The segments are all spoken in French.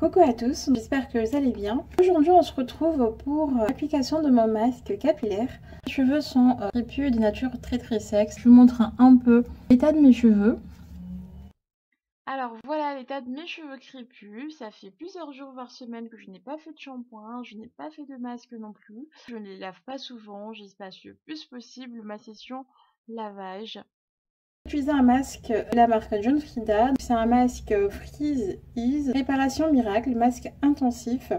Coucou à tous, j'espère que vous allez bien. Aujourd'hui on se retrouve pour l'application de mon masque capillaire. Mes cheveux sont crépus de nature très sexy. Je vous montre un peu l'état de mes cheveux. Alors voilà l'état de mes cheveux crépus. Ça fait plusieurs jours voire semaines que je n'ai pas fait de shampoing, je n'ai pas fait de masque non plus. Je ne les lave pas souvent, j'espace le plus possible ma session lavage. J'ai utilisé un masque de la marque John Frieda. C'est un masque Freeze Ease, réparation miracle, masque intensif,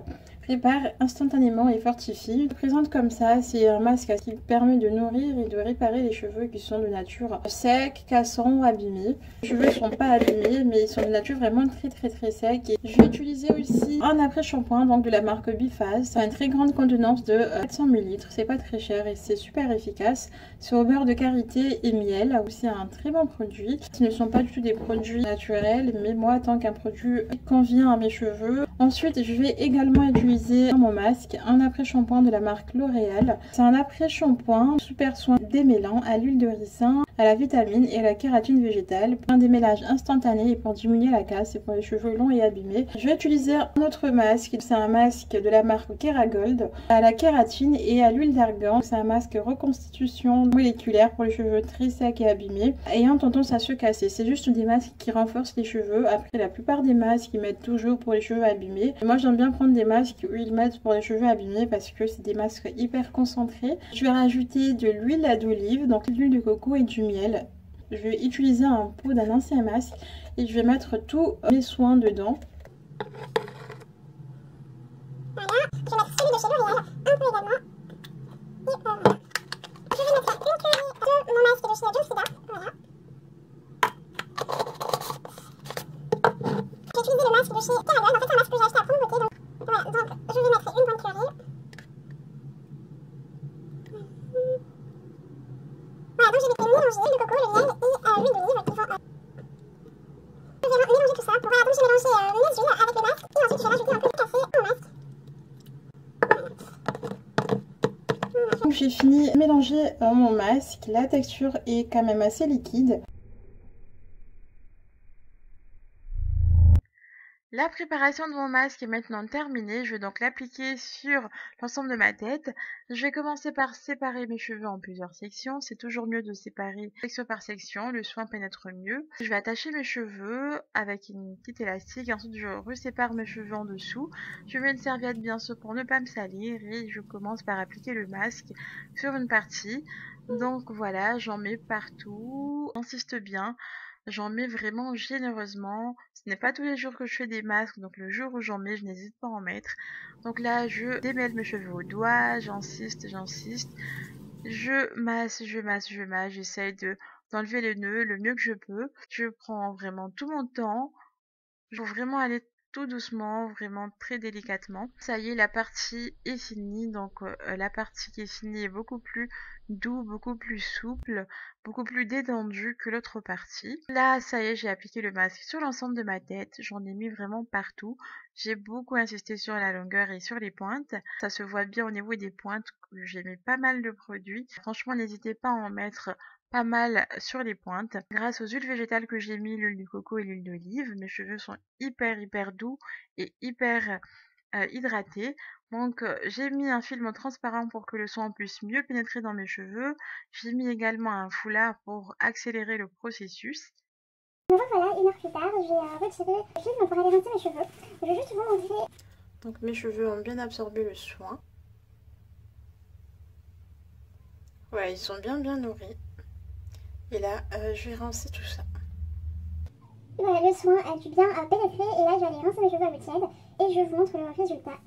répare instantanément et fortifie. Je présente comme ça, c'est un masque qui permet de nourrir et de réparer les cheveux qui sont de nature secs, cassants ou abîmés. Les cheveux ne sont pas abîmés mais ils sont de nature vraiment très secs. Et je vais utiliser aussi un après shampoing donc de la marque Biphase. C'est une très grande contenance de 400 ml, c'est pas très cher et c'est super efficace. C'est au beurre de karité et miel, aussi un très bon produit. Ce ne sont pas du tout des produits naturels, mais moi tant qu'un produit convient à mes cheveux. Ensuite je vais également utiliser dans mon masque un après shampoing de la marque L'Oréal. C'est un après shampoing super soin démêlant à l'huile de ricin, à la vitamine et à la kératine végétale. Un démêlage instantané et pour diminuer la casse et pour les cheveux longs et abîmés. Je vais utiliser un autre masque, c'est un masque de la marque Keragold à la kératine et à l'huile d'argan. C'est un masque reconstitution moléculaire pour les cheveux très secs et abîmés ayant tendance à se casser. C'est juste des masques qui renforcent les cheveux. Après la plupart des masques ils mettent toujours pour les cheveux abîmés. Moi j'aime bien prendre des masques où ils mettent pour les cheveux abîmés parce que c'est des masques hyper concentrés. Je vais rajouter de l'huile d'olive, donc de l'huile de coco et du miel. Je vais utiliser un pot d'un ancien masque et je vais mettre tous mes soins dedans. Voilà, je vais mettre celui de chez L'Oréal, un peu également. Et voilà. Je vais mettre une cuillerée de mon masque de chez John Frieda. Voilà. J'ai utilisé le masque de chez Keragold. En fait, c'est un masque que j'ai acheté à Prendre Beauté. Donc, voilà. Donc, je vais mettre une bonne cuillerée. Voilà, donc je vais mélanger le coco, le miel et l'huile d'olive qui vont... Je vais mélanger tout ça. Voilà, donc j'ai mélangé mes huiles avec le masque. Et ensuite, je vais rajouter un peu de café au masque. Donc j'ai fini de mélanger mon masque, la texture est quand même assez liquide. La préparation de mon masque est maintenant terminée, je vais donc l'appliquer sur l'ensemble de ma tête. Je vais commencer par séparer mes cheveux en plusieurs sections, c'est toujours mieux de séparer section par section, le soin pénètre mieux. Je vais attacher mes cheveux avec une petite élastique, ensuite je resépare mes cheveux en dessous. Je mets une serviette bien sûr pour ne pas me salir et je commence par appliquer le masque sur une partie. Donc voilà, j'en mets partout, j'insiste bien. J'en mets vraiment généreusement. Ce n'est pas tous les jours que je fais des masques, donc le jour où j'en mets, je n'hésite pas à en mettre. Donc là, je démêle mes cheveux au doigt, j'insiste. Je masse, j'essaye d'enlever les nœuds le mieux que je peux. Je prends vraiment tout mon temps. Je veux vraiment aller tout doucement, vraiment très délicatement. Ça y est, la partie est finie. Donc la partie qui est finie est beaucoup plus doux, beaucoup plus souple, beaucoup plus détendue que l'autre partie. Là, ça y est, j'ai appliqué le masque sur l'ensemble de ma tête. J'en ai mis vraiment partout. J'ai beaucoup insisté sur la longueur et sur les pointes. Ça se voit bien au niveau des pointes que j'ai mis pas mal de produits. Franchement, n'hésitez pas à en mettre pas mal sur les pointes. Grâce aux huiles végétales que j'ai mis, l'huile de coco et l'huile d'olive, mes cheveux sont hyper doux et hyper hydratés. Donc j'ai mis un film transparent pour que le soin puisse mieux pénétrer dans mes cheveux. J'ai mis également un foulard pour accélérer le processus. Me revoilà, une heure plus tard, j'ai retiré le film pour aller rincer mes cheveux. Je vais juste vous montrer. Donc mes cheveux ont bien absorbé le soin. Voilà, ils sont bien nourris. Et là, je vais rincer tout ça. Voilà, le soin a dû bien pénétrer et là je vais aller rincer mes cheveux à l'eau tiède et je vous montre le résultat.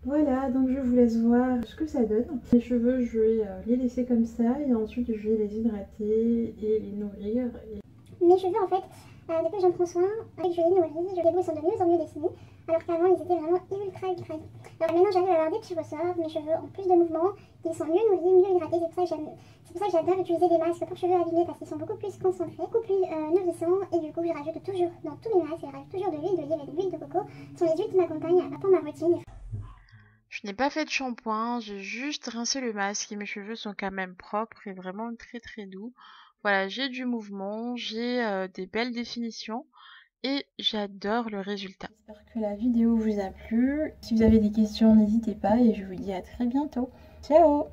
Voilà, donc je vous laisse voir ce que ça donne. Les cheveux, je vais les laisser comme ça et ensuite je vais les hydrater et les nourrir. Mes cheveux en fait, depuis que j'en prends soin, avec je les nourris, je les vois, ils sont de mieux en mieux dessinés, alors qu'avant ils étaient vraiment ultra. Alors maintenant j'arrive à avoir des petits ressorts, mes cheveux ont plus de mouvement, ils sont mieux nourris, mieux hydratés, c'est pour ça que j'adore utiliser des masques pour cheveux abîmés parce qu'ils sont beaucoup plus concentrés, beaucoup plus nourrissants et du coup je rajoute toujours dans tous mes masques, je rajoute toujours de l'huile d'olive et de l'huile de coco, ce sont les huiles qui m'accompagnent pour ma routine. Je n'ai pas fait de shampoing, j'ai juste rincé le masque et mes cheveux sont quand même propres et vraiment très doux. Voilà, j'ai du mouvement, j'ai des belles définitions et j'adore le résultat. J'espère que la vidéo vous a plu. Si vous avez des questions, n'hésitez pas et je vous dis à très bientôt. Ciao!